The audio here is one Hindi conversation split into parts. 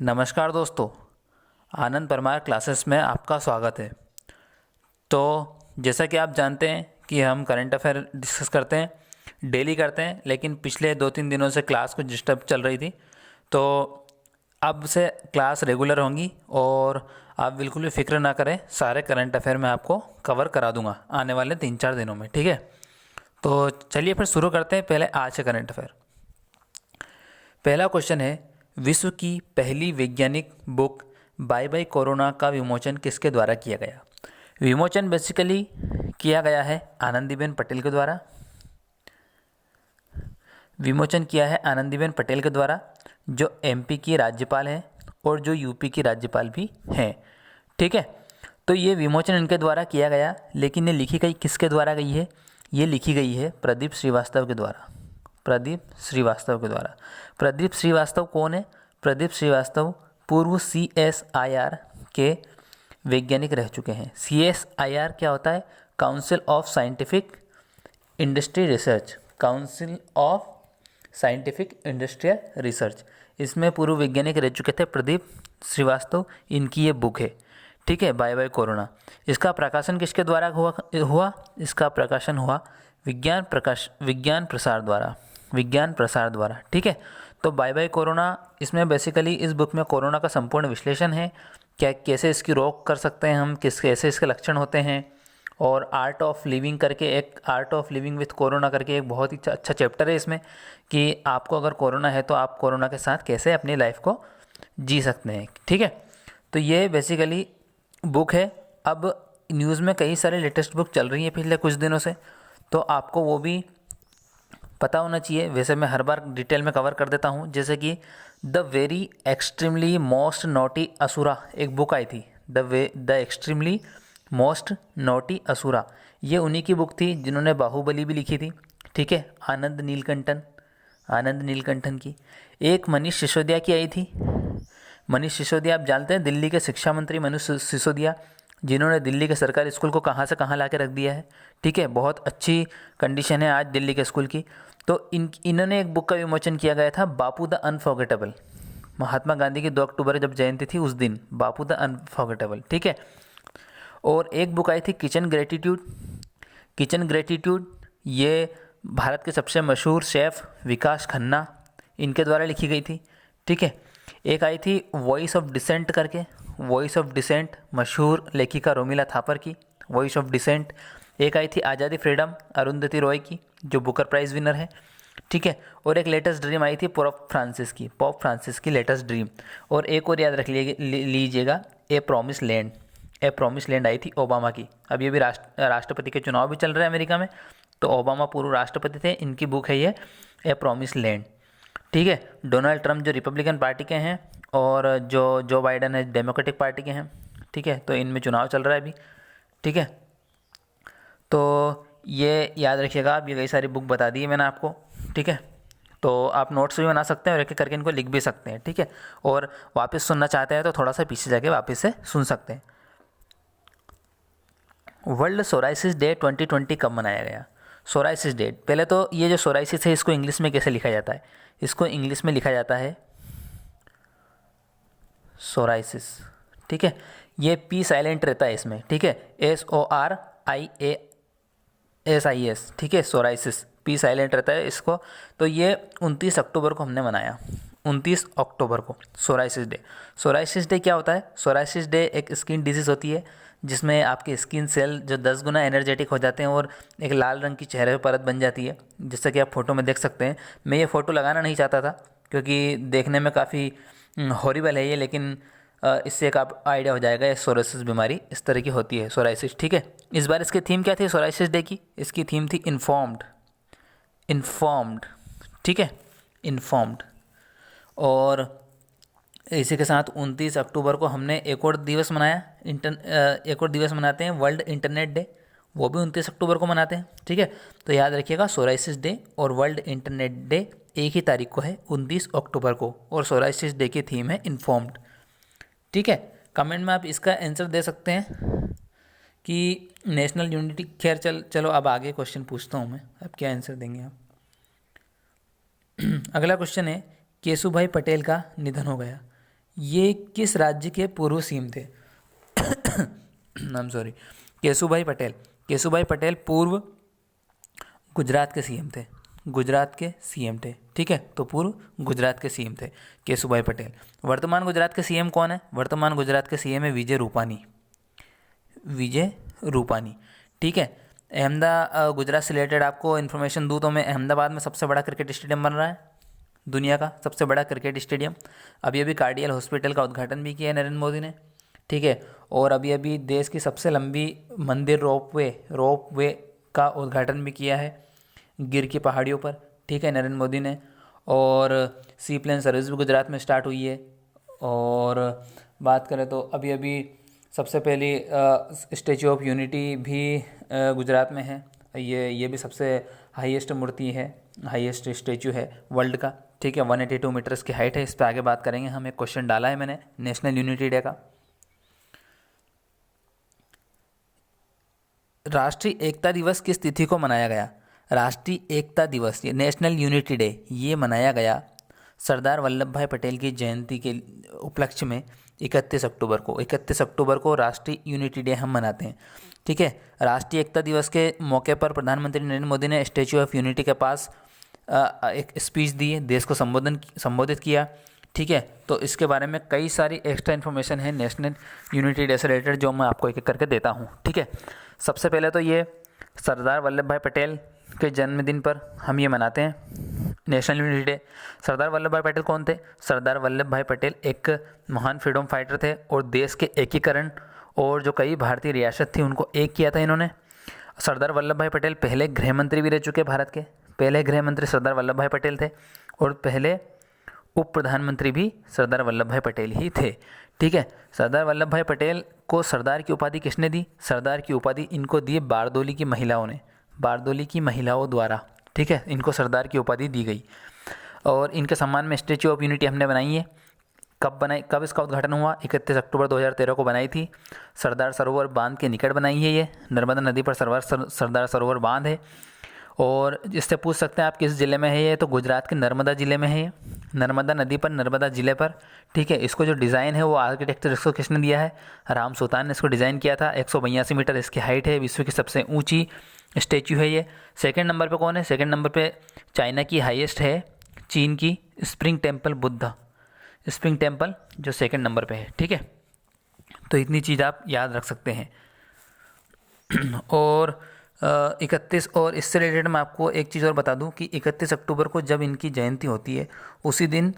नमस्कार दोस्तों, आनंद परमार क्लासेस में आपका स्वागत है। तो जैसा कि आप जानते हैं कि हम करंट अफेयर डिस्कस करते हैं, डेली करते हैं, लेकिन पिछले 2-3 दिनों से क्लास कुछ डिस्टर्ब चल रही थी। तो अब से क्लास रेगुलर होंगी और आप बिल्कुल भी फिक्र ना करें, सारे करंट अफेयर मैं आपको कवर करा दूंगा आने वाले 3-4 दिनों में, ठीक है। तो चलिए फिर शुरू करते हैं पहले आज से करंट अफेयर। पहला क्वेश्चन है, विश्व की पहली वैज्ञानिक बुक बाय बाय कोरोना का विमोचन किसके द्वारा किया गया। विमोचन बेसिकली किया गया है आनंदीबेन पटेल के द्वारा। विमोचन किया है आनंदीबेन पटेल के द्वारा, जो एमपी की राज्यपाल हैं और जो यूपी की राज्यपाल भी हैं, ठीक है। तो ये विमोचन इनके द्वारा किया गया, लेकिन ये लिखी गई किसके द्वारा गई है? ये लिखी गई है प्रदीप श्रीवास्तव के द्वारा। प्रदीप श्रीवास्तव के द्वारा। प्रदीप श्रीवास्तव कौन है? प्रदीप श्रीवास्तव पूर्व CSIR के वैज्ञानिक रह चुके हैं। CSIR क्या होता है? Council of scientific industry research. Council of scientific industrial research, इसमें पूर्व वैज्ञानिक रह चुके थे प्रदीप श्रीवास्तव। इनकी ये बुक है, ठीक है, बाय बाय कोरोना। इसका प्रकाशन किसके द्वारा हुआ? इसका प्रकाशन हुआ विज्ञान प्रसार द्वारा, ठीक है। तो बाय बाय कोरोना, इसमें बेसिकली इस बुक में कोरोना का संपूर्ण विश्लेषण है, कैसे इसकी रोक कर सकते हैं हम, कैसे इसके लक्षण होते हैं, और art of living with corona करके एक बहुत ही अच्छा चैप्टर है इसमें, कि आपको अगर कोरोना है तो आप कोरोना के साथ कैसे अपनी लाइफ को जी सकते हैं, ठीक है। तो ये बेसिकली बुक है। अब न्यूज़ में कई सारे लेटेस्ट बुक चल रही हैं पिछले कुछ दिनों से, तो आपको वो भी पता होना चाहिए। वैसे मैं हर बार डिटेल में कवर कर देता हूँ, जैसे कि the very extremely most naughty Asura एक बुक आई थी। The extremely most naughty Asura, ये उन्हीं की बुक थी जिन्होंने बाहुबली भी लिखी थी, ठीक है, आनंद नीलकंठन की। एक मनीष सिसोदिया की आई थी। मनीष सिसोदिया आप जानते हैं, दिल्ली के शिक्षा मंत्री मनीष सिसोदिया, जिन्होंने दिल्ली के सरकारी स्कूल को कहाँ से कहाँ ला के रख दिया है, ठीक है। बहुत अच्छी कंडीशन है आज दिल्ली के स्कूल की। तो इन्होंने एक बुक का विमोचन किया गया था, बापू द अनफॉरगेटेबल। महात्मा गांधी की 2 अक्टूबर जब जयंती थी उस दिन, बापू द अनफॉरगेटेबल, ठीक है। और एक बुक आई थी किचन ग्रेटिट्यूड। ये भारत के सबसे मशहूर शेफ़ विकास खन्ना, इनके द्वारा लिखी गई थी, ठीक है। एक आई थी वॉइस ऑफ डिसेंट करके, वॉइस ऑफ डिसेंट मशहूर लेखिका रोमिला थापर की, वॉइस ऑफ डिसेंट। एक आई थी आज़ादी फ्रीडम अरुंधति रॉय की, जो बुकर प्राइज़ विनर है, ठीक है। और एक लेटेस्ट ड्रीम आई थी पोप फ्रांसिस की लेटेस्ट ड्रीम। और एक और याद रख लीजिएगा, ए प्रॉमिस लैंड आई थी ओबामा की। अभी अभी राष्ट्रपति के चुनाव भी चल रहे हैं अमेरिका में, तो ओबामा पूर्व राष्ट्रपति थे, इनकी बुक है ये ए प्रॉमिस लैंड, ठीक है। डोनाल्ड ट्रंप जो रिपब्लिकन पार्टी के हैं और जो बाइडन है डेमोक्रेटिक पार्टी के हैं, ठीक है। तो इनमें चुनाव चल रहा है अभी, ठीक है। तो ये याद रखिएगा आप, ये कई सारी बुक बता दी है मैंने आपको, ठीक है। तो आप नोट्स भी बना सकते हैं और एक एक करके इनको लिख भी सकते हैं, ठीक है। और वापस सुनना चाहते हैं तो थोड़ा सा पीछे जाके वापस से सुन सकते हैं। वर्ल्ड सोराइसिस डे 2020 कब मनाया गया? सोराइसिस डे, पहले तो ये जो सोराइसिस है इसको इंग्लिश में कैसे लिखा जाता है? इसको इंग्लिश में लिखा जाता है सोराइसिस, ठीक है। ये P साइलेंट रहता है इसमें, ठीक है, SORIASIS, ठीक है, सोराइसिस P साइलेंट रहता है इसको। तो ये 29 अक्टूबर को हमने मनाया, 29 अक्टूबर को सोराइसिस डे। सोराइसिस डे क्या होता है? सोराइसिस डे एक स्किन डिजीज़ होती है जिसमें आपके स्किन सेल जो 10 गुना एनर्जेटिक हो जाते हैं और एक लाल रंग की चेहरे पर परत बन जाती है, जैसा कि आप फोटो में देख सकते हैं। मैं ये फ़ोटो लगाना नहीं चाहता था क्योंकि देखने में काफ़ी हॉरिबल है ये, लेकिन इससे एक आप आइडिया हो जाएगा ये सोराइसिस बीमारी इस तरह की होती है, सोराइसिस, ठीक है। इस बार इसकी थीम क्या थी सोराइसिस डे की? इसकी थीम थी इन्फॉर्म्ड, ठीक है, इन्फॉर्म्ड। और इसी के साथ 29 अक्टूबर को हमने एक और दिवस मनाया, एक और दिवस मनाते हैं, वर्ल्ड इंटरनेट डे, वो भी 29 अक्टूबर को मनाते हैं, ठीक है। तो याद रखिएगा सोराइसिस डे और वर्ल्ड इंटरनेट डे एक ही तारीख को है, 29 अक्टूबर को, और सोराइसिस डे की थीम है इन्फॉर्म्ड, ठीक है। कमेंट में आप इसका आंसर दे सकते हैं कि नेशनल यूनिटी। खैर चलो अब आगे क्वेश्चन पूछता हूँ मैं, अब क्या आंसर देंगे आप। अगला क्वेश्चन है, केशुभाई पटेल का निधन हो गया। ये किस राज्य के पूर्व सीएम थे? सॉरी, केशुभाई पटेल। केशुभाई पटेल पूर्व गुजरात के सीएम थे। गुजरात के सीएम थे, ठीक है। तो पूर्व गुजरात के सीएम थे केशुभाई पटेल। वर्तमान गुजरात के सीएम कौन है? वर्तमान गुजरात के सीएम है विजय रूपानी। विजय रूपानी, ठीक है। गुजरात से रिलेटेड आपको इन्फॉर्मेशन दूँ तो मैं अहमदाबाद में सबसे बड़ा क्रिकेट स्टेडियम बन रहा है, दुनिया का सबसे बड़ा क्रिकेट स्टेडियम। अभी अभी कार्डियल हॉस्पिटल का उद्घाटन भी किया है नरेंद्र मोदी ने, ठीक है। और अभी अभी देश की सबसे लंबी मंदिर रोपवे का उद्घाटन भी किया है गिर की पहाड़ियों पर, ठीक है, नरेंद्र मोदी ने। और सी प्लेन सर्विस भी गुजरात में स्टार्ट हुई है। और बात करें तो अभी अभी सबसे पहली स्टैचू ऑफ यूनिटी भी गुजरात में है। ये भी सबसे हाईएस्ट मूर्ति है, हाईएस्ट स्टैचू है वर्ल्ड का, ठीक है। 182 मीटर्स की हाइट है। इस पर आगे बात करेंगे हम। एक क्वेश्चन डाला है मैंने नेशनल यूनिटी डे का। राष्ट्रीय एकता दिवस किस तिथि को मनाया गया? राष्ट्रीय एकता दिवस, ये नेशनल यूनिटी डे, ये मनाया गया सरदार वल्लभ भाई पटेल की जयंती के उपलक्ष्य में 31 अक्टूबर को। 31 अक्टूबर को राष्ट्रीय यूनिटी डे हम मनाते हैं, ठीक है। राष्ट्रीय एकता दिवस के मौके पर प्रधानमंत्री नरेंद्र मोदी ने स्टैचू ऑफ यूनिटी के पास एक स्पीच दी, देश को संबोधित किया, ठीक है। तो इसके बारे में कई सारी एक्स्ट्रा इन्फॉर्मेशन है नेशनल यूनिटी डे से रिलेटेड जो मैं आपको एक एक करके देता हूँ, ठीक है। सबसे पहले तो ये सरदार वल्लभ भाई पटेल के जन्मदिन पर हम ये मनाते हैं national unity day. Sardar Vallabh भाई पटेल कौन थे? सरदार वल्लभ भाई पटेल एक महान फ्रीडम फाइटर थे और देश के एकीकरण और जो कई भारतीय रियासत थी उनको एक किया था इन्होंने। सरदार वल्लभ भाई पटेल पहले गृह मंत्री भी रह चुके भारत के। पहले गृह मंत्री सरदार वल्लभ भाई पटेल थे और पहले उप प्रधानमंत्री भी सरदार वल्लभ भाई पटेल ही थे, ठीक है। सरदार वल्लभ भाई पटेल को सरदार की उपाधि किसने दी? सरदार की उपाधि इनको दी बारदोली की महिलाओं ने, बारदोली की महिलाओं द्वारा, ठीक है। इनको सरदार की उपाधि दी गई और इनके सम्मान में स्टैचू ऑफ यूनिटी हमने बनाई है। कब इसका उद्घाटन हुआ? 31 अक्टूबर 2013 को बनाई थी। सरदार सरोवर बांध के निकट बनाई है ये, नर्मदा नदी पर सरदार सरोवर बांध है। और इससे पूछ सकते हैं आप किस ज़िले में है ये, तो गुजरात के नर्मदा ज़िले में है ये, नर्मदा नदी पर, नर्मदा ज़िले पर, ठीक है। इसको जो डिज़ाइन है वो आर्किटेक्चर इसको किसने दिया है? राम सुल्तान ने इसको डिज़ाइन किया था। 182 मीटर इसकी हाइट है, विश्व की सबसे ऊंची स्टैचू है ये। सेकंड नंबर पे कौन है? सेकंड नंबर पे चाइना की हाईएस्ट है, चीन की spring temple Buddha, spring temple जो सेकंड नंबर पे है, ठीक है। तो इतनी चीज़ आप याद रख सकते हैं। और 31 और इससे रिलेटेड मैं आपको एक चीज़ और बता दूं कि 31 अक्टूबर को जब इनकी जयंती होती है उसी दिन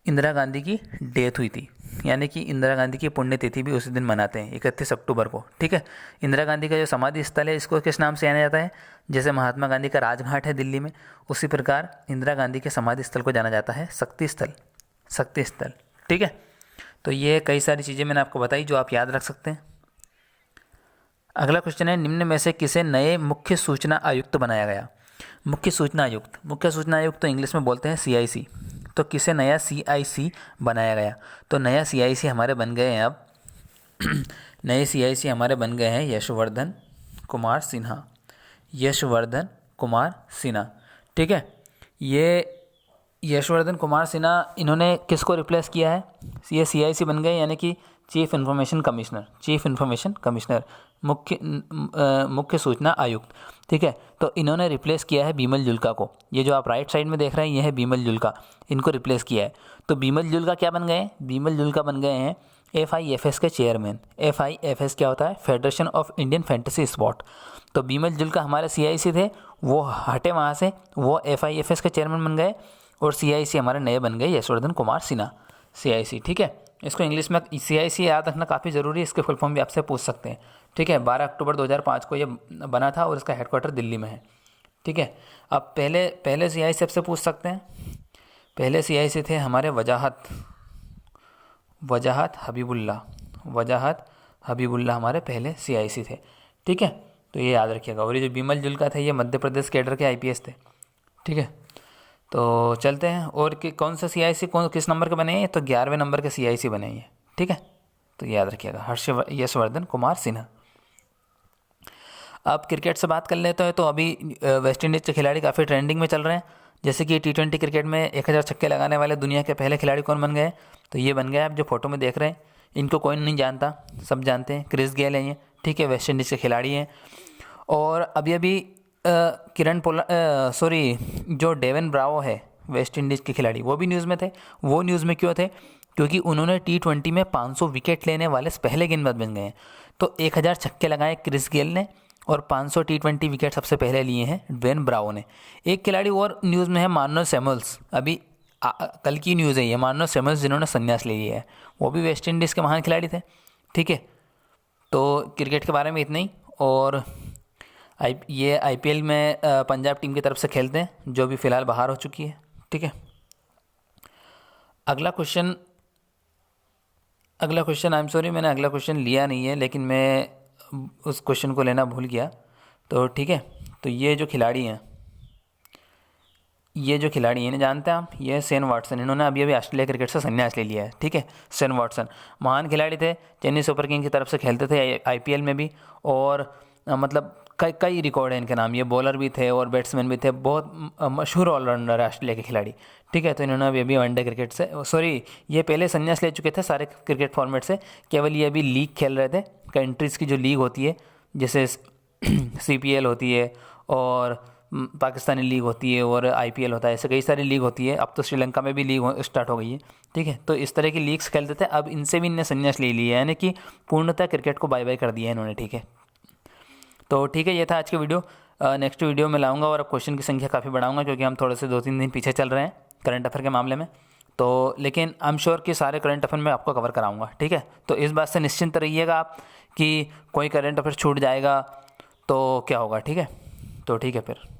इंदिरा गांधी की डेथ हुई थी, यानी कि इंदिरा गांधी की पुण्यतिथि भी उसी दिन मनाते हैं 31 अक्टूबर को, ठीक है। इंदिरा गांधी का जो समाधि स्थल है इसको किस नाम से जाना जाता है? जैसे महात्मा गांधी का राजघाट है दिल्ली में, उसी प्रकार इंदिरा गांधी के समाधि स्थल को जाना जाता है शक्ति स्थल, ठीक है। तो ये कई सारी चीज़ें मैंने आपको बताई जो आप याद रख सकते हैं। अगला क्वेश्चन है, निम्न में से किसे नए मुख्य सूचना आयुक्त बनाया गया? मुख्य सूचना आयुक्त तो इंग्लिश में बोलते हैं CIC। तो किसे नया CIC बनाया गया? तो नया CIC हमारे बन गए हैं अब नए CIC हमारे बन गए हैं यशवर्धन कुमार सिन्हा, ठीक है। ये यशवर्धन कुमार सिन्हा, इन्होंने किसको रिप्लेस किया है? ये CIC बन गए, यानी कि चीफ इन्फॉर्मेशन कमिश्नर, मुख्य सूचना आयुक्त, ठीक है। तो इन्होंने रिप्लेस किया है बीमल जुल्का को। ये जो आप राइट साइड में देख रहे हैं ये है बीमल जुल्का, इनको रिप्लेस किया है। तो बीमल जुल्का क्या बन गए हैं? बीमल जुल्का बन गए हैं FIFS के चेयरमैन। FIFS क्या होता है? Federation of Indian fantasy sport. तो बीमल जुल्का हमारे CIC थे, वो हटे वहाँ से, वो FIFS के चेयरमैन बन गए और CIC हमारे नए बन गए यशवर्धन कुमार सिन्हा, CIC, ठीक है। इसको इंग्लिश में CIC याद रखना काफ़ी ज़रूरी है, इसके फुल फॉर्म भी आपसे पूछ सकते हैं, ठीक है। 12 अक्टूबर 2005 को ये बना था और इसका हेडक्वार्टर दिल्ली में है, ठीक है। अब पहले CIC आपसे पूछ सकते हैं। पहले CIC थे हमारे वजाहत हबीबुल्ला हमारे पहले CIC थे, ठीक है। तो ये याद रखिएगा। और ये जो बीमल जुल्का थे ये मध्य प्रदेश कैडर के IPS थे, ठीक है। तो चलते हैं, और कि कौन सा CIC किस नंबर के बने हैं? तो 11वें नंबर के CIC बने हैं, ठीक है। तो याद रखिएगा, यशवर्धन कुमार सिन्हा। अब क्रिकेट से बात कर लेते हैं। तो अभी वेस्ट इंडीज़ के खिलाड़ी काफ़ी ट्रेंडिंग में चल रहे हैं। जैसे कि T20 क्रिकेट में 1000 छक्के लगाने वाले दुनिया के पहले खिलाड़ी कौन बन गए? तो ये बन गया आप जो फोटो में देख रहे हैं। इनको कोई नहीं जानता, सब जानते हैं, क्रिस गेल हैं ये, ठीक है, वेस्ट इंडीज़ के खिलाड़ी हैं। और अभी अभी जो डेवन ब्रावो है वेस्ट इंडीज़ के खिलाड़ी, वो भी न्यूज़ में थे। वो न्यूज़ में क्यों थे? क्योंकि उन्होंने T20 में 500 विकेट लेने वाले पहले गेंदबाज बन गए हैं। तो 1000 छक्के लगाए क्रिस गेल ने और 500 T20 विकेट सबसे पहले लिए हैं डेवन ब्रावो ने। एक खिलाड़ी और न्यूज़ में है, मार्नो सैमुअल्स। अभी कल की न्यूज़ है ये, मार्नो सैमुअल्स जिन्होंने संन्यास ले लिया है, वो भी वेस्ट इंडीज़ के महान खिलाड़ी थे, ठीक है। तो क्रिकेट के बारे में इतना ही। और ये IPL में पंजाब टीम की तरफ से खेलते हैं, जो भी फ़िलहाल बाहर हो चुकी है, ठीक है। अगला क्वेश्चन आई एम सॉरी, मैंने अगला क्वेश्चन लिया नहीं है, लेकिन मैं उस क्वेश्चन को लेना भूल गया। तो ठीक है, तो ये जो खिलाड़ी हैं जानते हैं आप, ये सेन वाटसन। इन्होंने अभी ऑस्ट्रेलिया क्रिकेट से संन्यास ले लिया है, ठीक है। सेन वाटसन महान खिलाड़ी थे, चेन्नई सुपर किंग की तरफ से खेलते थे IPL में भी, और मतलब कई रिकॉर्ड है इनके नाम। ये बॉलर भी थे और बैट्समैन भी थे, बहुत मशहूर ऑलराउंडर है ऑस्ट्रेलिया के खिलाड़ी, ठीक है। तो इन्होंने अभी वनडे क्रिकेट से, सॉरी, ये पहले संन्यास ले चुके थे सारे क्रिकेट फॉर्मेट से, केवल ये अभी लीग खेल रहे थे। कंट्रीज़ की जो लीग होती है, जैसे CPL होती है और पाकिस्तानी लीग होती है और IPL होता है, ऐसे कई सारी लीग होती है। अब तो श्रीलंका में भी लीग स्टार्ट हो गई है, ठीक है। तो इस तरह की लीग्स खेलते थे, अब इनसे भी इनने संन्यास ले लिया है, यानी कि पूर्णतः क्रिकेट को बाय बाय कर दिया है इन्होंने, ठीक है। तो ठीक है, ये था आज की वीडियो। नेक्स्ट वीडियो में लाऊंगा और अब क्वेश्चन की संख्या काफ़ी बढ़ाऊंगा, क्योंकि हम थोड़े से 2-3 दिन पीछे चल रहे हैं करंट अफेयर के मामले में। तो लेकिन आई एम श्योर कि सारे करंट अफेयर मैं आपको कवर कराऊंगा, ठीक है। तो इस बात से निश्चिंत रहिएगा आप कि कोई करंट अफेयर छूट जाएगा तो क्या होगा, ठीक है। तो ठीक है फिर।